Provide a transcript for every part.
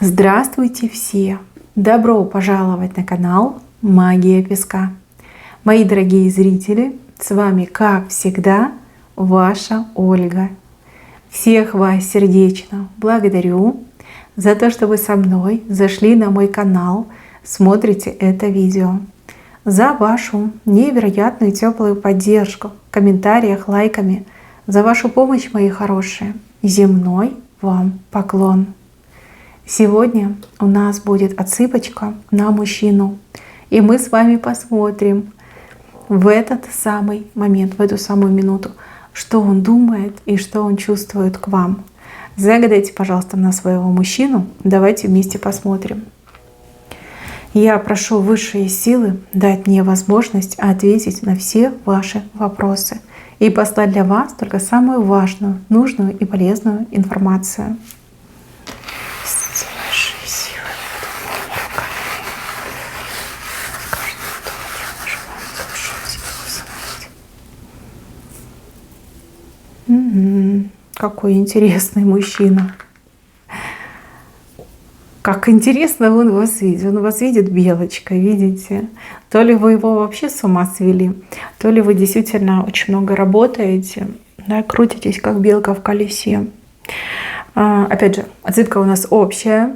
Здравствуйте все! Добро пожаловать на канал Магия Песка. Мои дорогие зрители, с вами, как всегда, ваша Ольга. Всех вас сердечно благодарю за то, что вы со мной зашли на мой канал, смотрите это видео, за вашу невероятную теплую поддержку в комментариях, лайками, за вашу помощь, мои хорошие. Земной вам поклон! Сегодня у нас будет отсыпочка на мужчину. И мы с вами посмотрим в этот самый момент, в эту самую минуту, что он думает и что он чувствует к вам. Загадайте, пожалуйста, на своего мужчину. Давайте вместе посмотрим. Я прошу высшие силы дать мне возможность ответить на все ваши вопросы и послать для вас только самую важную, нужную и полезную информацию. Какой интересный мужчина. Как интересно он вас видит. Он вас видит белочкой, видите? То ли вы его вообще с ума свели, то ли вы действительно очень много работаете, да, крутитесь как белка в колесе. Опять же, отсыпка у нас общая.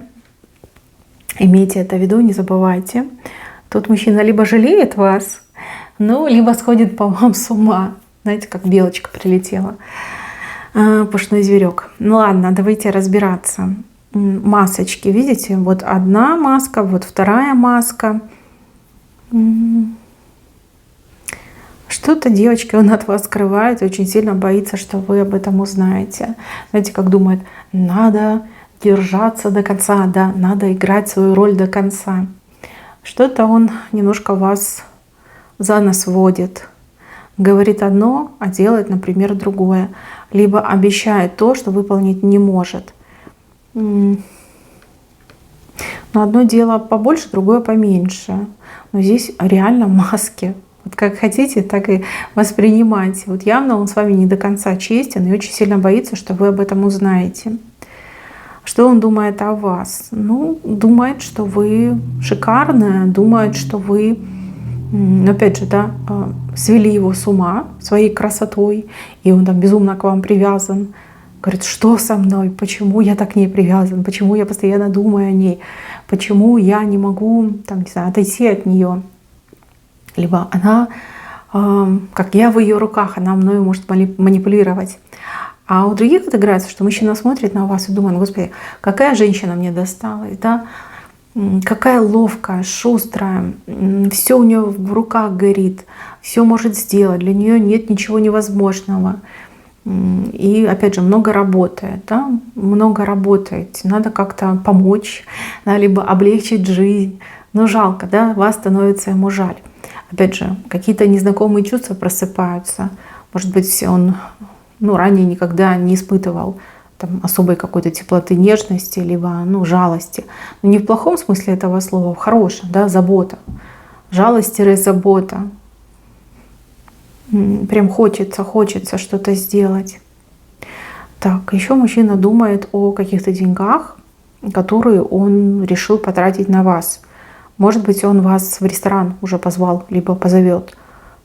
Имейте это в виду, не забывайте. Тут мужчина либо жалеет вас, ну, либо сходит по вам с ума. Знаете, как белочка прилетела. Пушной зверек. Ну ладно, давайте разбираться. Масочки, видите? Вот одна маска, вот вторая маска. Что-то девочка он от вас скрывает, очень сильно боится, что вы об этом узнаете. Знаете, как думает, надо держаться до конца, да, надо играть свою роль до конца. Что-то он немножко вас за нос водит. Говорит одно, а делает, например, другое. Либо обещает то, что выполнить не может. Но одно дело побольше, другое поменьше. Но здесь реально маски. Вот как хотите, так и воспринимайте. Вот явно он с вами не до конца честен и очень сильно боится, что вы об этом узнаете. Что он думает о вас? Ну, думает, что вы шикарная, думает, что вы, опять же, да, свели его с ума своей красотой, и он там безумно к вам привязан. Говорит, что со мной, почему я так к ней привязан, почему я постоянно думаю о ней, почему я не могу там, не знаю, отойти от нее. Либо она, как я в ее руках, она мною может манипулировать. А у других отыграется, что мужчина смотрит на вас и думает, господи, какая женщина мне досталась, да? Какая ловкая, шустрая, все у нее в руках горит, все может сделать, для нее нет ничего невозможного. И опять же, много работает, да? Много работает, надо как-то помочь, да? Либо облегчить жизнь. Но жалко, да? Вас становится ему жаль. Опять же, какие-то незнакомые чувства просыпаются. Может быть, он ранее никогда не испытывал там особой какой-то теплоты, нежности, либо жалости. Но не в плохом смысле этого слова, в хорошем, да, забота. Жалость-забота. Прям хочется что-то сделать. Так, еще мужчина думает о каких-то деньгах, которые он решил потратить на вас. Может быть, он вас в ресторан уже позвал, либо позовет.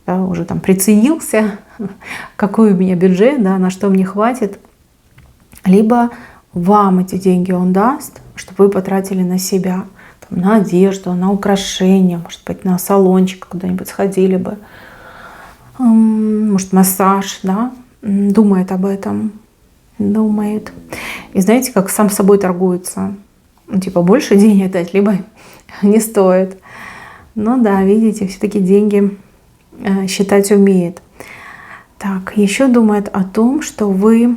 Да, уже там приценился, какой у меня бюджет, да, на что мне хватит. Либо вам эти деньги он даст, чтобы вы потратили на себя, там, на одежду, на украшения, может быть, на салончик куда-нибудь сходили бы, может, массаж, да, думает об этом, думает. И знаете, как сам с собой торгуется, типа больше денег дать, либо не стоит. Ну да, видите, все-таки деньги считать умеет. Так, еще думает о том, что вы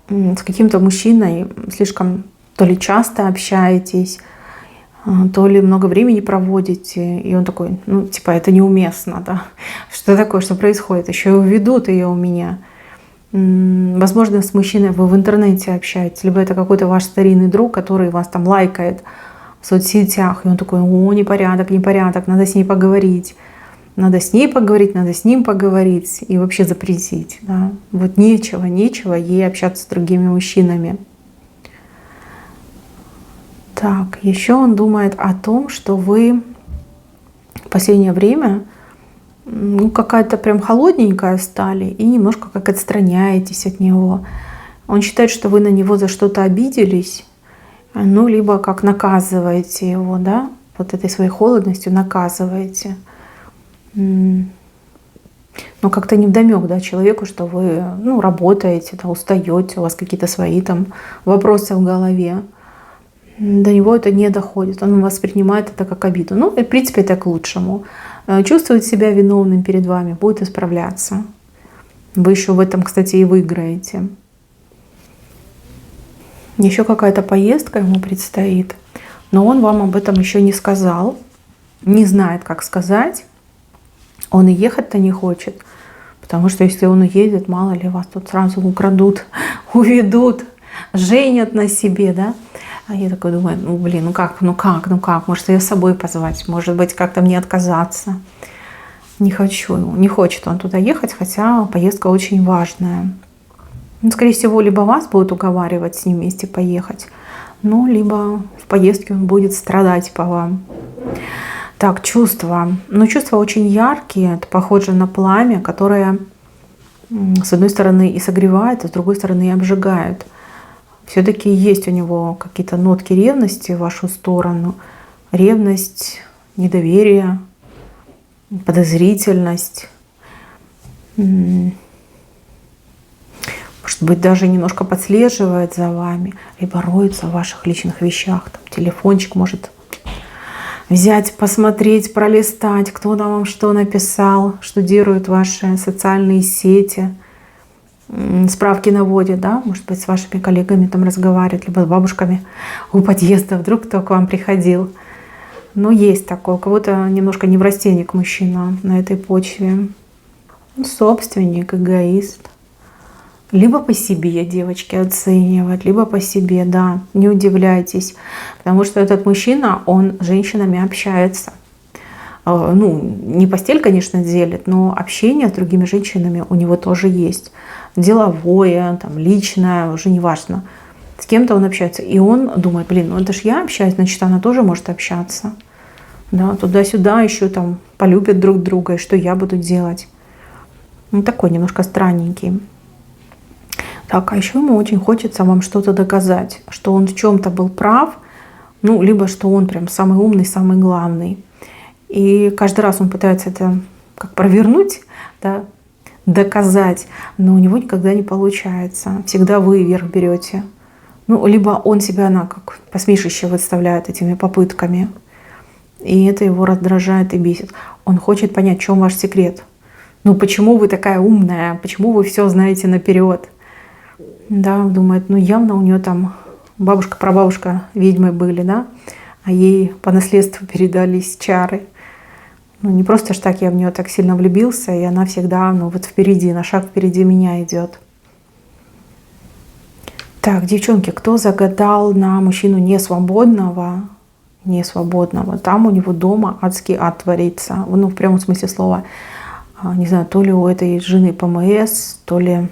с каким-то мужчиной слишком то ли часто общаетесь, то ли много времени проводите, и он такой, это неуместно, да? Что такое, что происходит? Еще и уведут ее у меня. Возможно, с мужчиной вы в интернете общаетесь, либо это какой-то ваш старинный друг, который вас там лайкает в соцсетях, и он такой, непорядок, надо с ней поговорить. Надо с ней поговорить, надо с ним поговорить и вообще запретить. Да? Вот нечего ей общаться с другими мужчинами. Так, еще он думает о том, что вы в последнее время ну, какая-то прям холодненькая стали и немножко как отстраняетесь от него. Он считает, что вы на него за что-то обиделись, ну, либо как наказываете его, да, вот этой своей холодностью наказываете. Но как-то невдомек, да, человеку, что вы, ну, работаете, да, устаете, у вас какие-то свои там вопросы в голове. До него это не доходит, он воспринимает это как обиду. Ну, и в принципе, это к лучшему. Чувствует себя виновным перед вами, будет исправляться. Вы еще в этом, кстати, и выиграете. Еще какая-то поездка ему предстоит, но он вам об этом еще не сказал, не знает, как сказать. Он и ехать-то не хочет, потому что если он уедет, мало ли вас тут сразу украдут, уведут, женят на себе, да. А я такой думаю, ну блин, ну как, может ее с собой позвать, может быть как-то мне отказаться. Не хочу, не хочет он туда ехать, хотя поездка очень важная. Ну, скорее всего, либо вас будут уговаривать с ним вместе поехать, ну, либо в поездке он будет страдать по вам. Так, чувства. Ну, чувства очень яркие, это похоже на пламя, которое с одной стороны и согревает, а с другой стороны и обжигает. Все-таки есть у него какие-то нотки ревности в вашу сторону. Ревность, недоверие, подозрительность. Может быть, даже немножко подслеживает за вами, либо роется в ваших личных вещах. Там, телефончик может взять, посмотреть, пролистать, кто там вам что написал, штудирует ваши социальные сети. Справки наводит, да, может быть, с вашими коллегами там разговаривает, либо с бабушками у подъезда, вдруг кто к вам приходил. Но есть такое, у кого-то немножко неврастенник мужчина на этой почве. Собственник, эгоист. Либо по себе девочки оценивают, либо по себе, да, не удивляйтесь. Потому что этот мужчина, он с женщинами общается. Ну, не постель, конечно, делит, но общение с другими женщинами у него тоже есть. Деловое, там, личное, уже не важно. С кем-то он общается. И он думает, блин, ну это ж я общаюсь, значит, она тоже может общаться. Да, туда-сюда еще там полюбят друг друга, и что я буду делать. Ну, такой немножко странненький. Так, а еще ему очень хочется вам что-то доказать, что он в чем-то был прав, ну, либо что он прям самый умный, самый главный. И каждый раз он пытается это как провернуть, да, доказать, но у него никогда не получается. Всегда вы вверх берете. Ну, либо он себя как посмешище выставляет этими попытками. И это его раздражает и бесит. Он хочет понять, в чем ваш секрет. Ну, почему вы такая умная? Почему вы все знаете наперед? Да, думает, ну явно у нее там бабушка, прабабушка ведьмы были, да, а ей по наследству передались чары. Ну, не просто ж так я в нее так сильно влюбился, и она всегда, ну, вот впереди, на шаг впереди меня идет. Так, девчонки, кто загадал на мужчину несвободного, там у него дома адский ад творится. Ну, в прямом смысле слова. Не знаю, то ли у этой жены ПМС, то ли,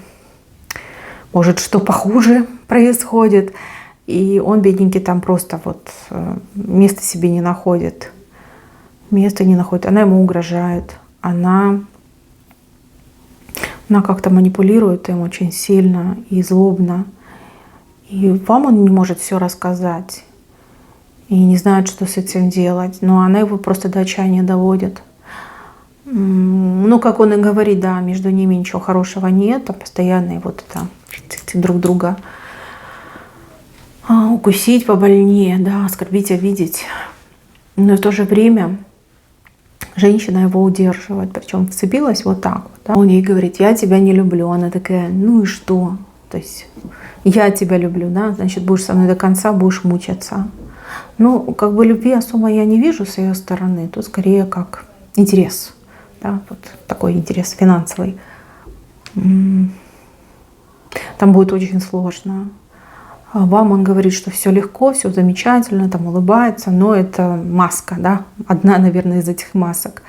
может, что похуже происходит. И он, бедненький, там просто вот места себе не находит. Она ему угрожает. Она как-то манипулирует им очень сильно и злобно. И вам он не может все рассказать. И не знает, что с этим делать. Но она его просто до отчаяния доводит. Ну, как он и говорит, да, между ними ничего хорошего нет. А постоянно вот это друг друга укусить побольнее, да, оскорбить, обидеть. Но в то же время женщина его удерживает, причем вцепилась вот так вот. Да? Он ей говорит, я тебя не люблю. Она такая, ну и что? То есть я тебя люблю, да, значит, будешь со мной до конца, будешь мучаться. Ну, как бы любви особо я не вижу с ее стороны. Тут скорее как интерес, да, вот такой интерес финансовый. Там будет очень сложно. Вам он говорит, что все легко, все замечательно, там улыбается, но это маска, да, одна, наверное, из этих масок.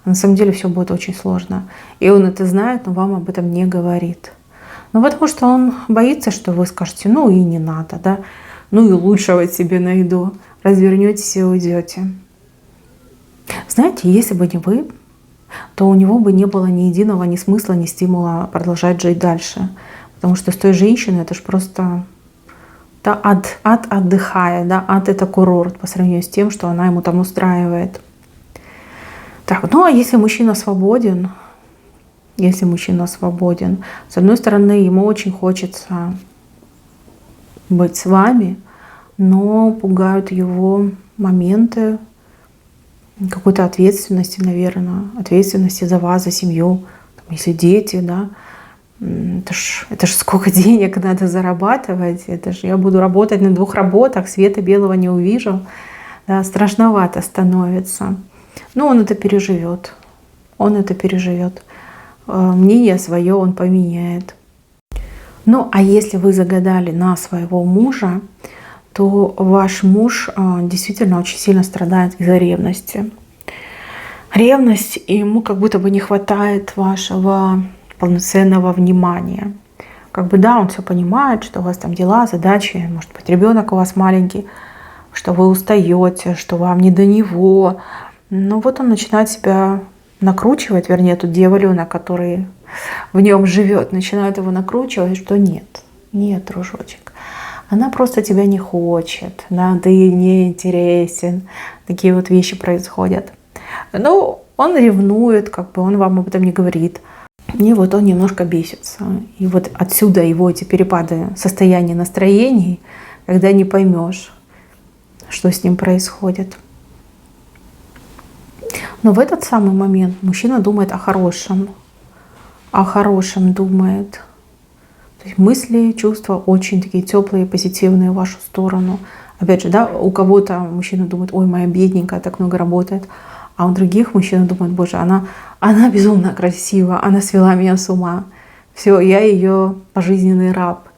На самом деле все будет очень сложно. И он это знает, но вам об этом не говорит. Ну, потому что он боится, что вы скажете, ну и не надо, да. ну и лучшего себе найду. Развернетесь и уйдете. Знаете, если бы не вы, то у него бы не было ни единого ни смысла, ни стимула продолжать жить дальше. Потому что с той женщиной это же просто да, ад отдыхая, да, ад это курорт по сравнению с тем, что она ему там устраивает. Так, ну а если мужчина свободен, с одной стороны, ему очень хочется быть с вами, но пугают его моменты какой-то ответственности, наверное, ответственности за вас, за семью, там, если дети, да, это ж сколько денег надо зарабатывать, это ж я буду работать на 2 работах, света белого не увижу, да, страшновато становится. Но он это переживет, мнение свое он поменяет. Ну, а если вы загадали на своего мужа, то ваш муж действительно очень сильно страдает из-за ревности. Ревность, и ему как будто бы не хватает вашего полноценного внимания. Как бы да, он все понимает, что у вас там дела, задачи, может быть, ребенок у вас маленький, что вы устаете, что вам не до него. Но вот он начинает себя накручивать, вернее, тот дьяволенок, который в нем живет, начинает его накручивать, что нет, дружочек. Она просто тебя не хочет, да, ты ей не интересен. Такие вот вещи происходят. Но он ревнует, как бы он вам об этом не говорит. И вот он немножко бесится. И вот отсюда его эти перепады состояния настроений, когда не поймешь, что с ним происходит. Но в этот самый момент мужчина думает о хорошем. Думает. То есть мысли, чувства очень такие теплые, позитивные в вашу сторону. Опять же, да, у кого-то мужчина думает, ой, моя бедненькая так много работает. А у других мужчин думает, боже, она безумно красива, она свела меня с ума. Все, я ее пожизненный раб.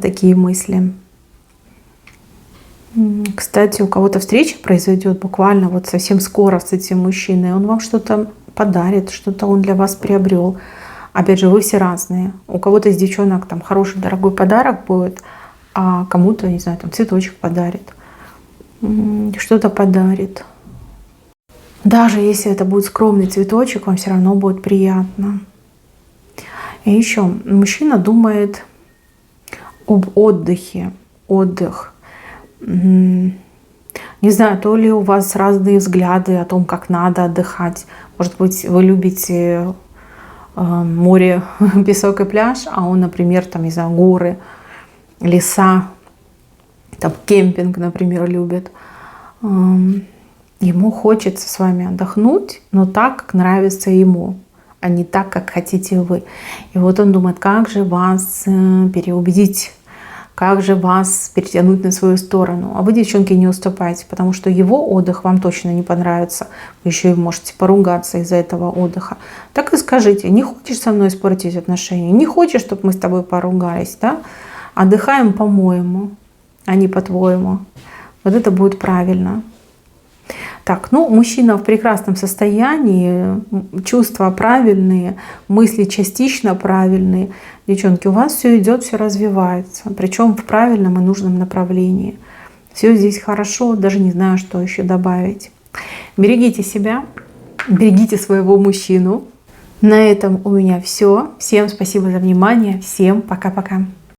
Такие мысли. Кстати, у кого-то встреча произойдет буквально вот совсем скоро с этим мужчиной. Он вам что-то подарит, что-то он для вас приобрел. Опять же, вы все разные. У кого-то из девчонок там хороший, дорогой подарок будет, а кому-то, не знаю, там цветочек подарит, что-то подарит. Даже если это будет скромный цветочек, вам все равно будет приятно. И еще мужчина думает об отдыхе. Отдых. Не знаю, то ли у вас разные взгляды о том, как надо отдыхать. Может быть, вы любите море, песок и пляж, а он, например, там, не знаю, горы, леса, там, кемпинг, например, любит. Ему хочется с вами отдохнуть, но так, как нравится ему, а не так, как хотите вы. И вот он думает, как же вас переубедить, как же вас перетянуть на свою сторону. А вы, девчонки, не уступайте, потому что его отдых вам точно не понравится. Вы еще и можете поругаться из-за этого отдыха. Так и скажите, не хочешь со мной испортить отношения, не хочешь, чтобы мы с тобой поругались, да? Отдыхаем по-моему, а не по-твоему. Вот это будет правильно. Так, ну, мужчина в прекрасном состоянии, чувства правильные, мысли частично правильные. Девчонки, у вас все идет, все развивается, причем в правильном и нужном направлении. Все здесь хорошо, даже не знаю, что еще добавить. Берегите себя, берегите своего мужчину. На этом у меня все. Всем спасибо за внимание, всем пока-пока.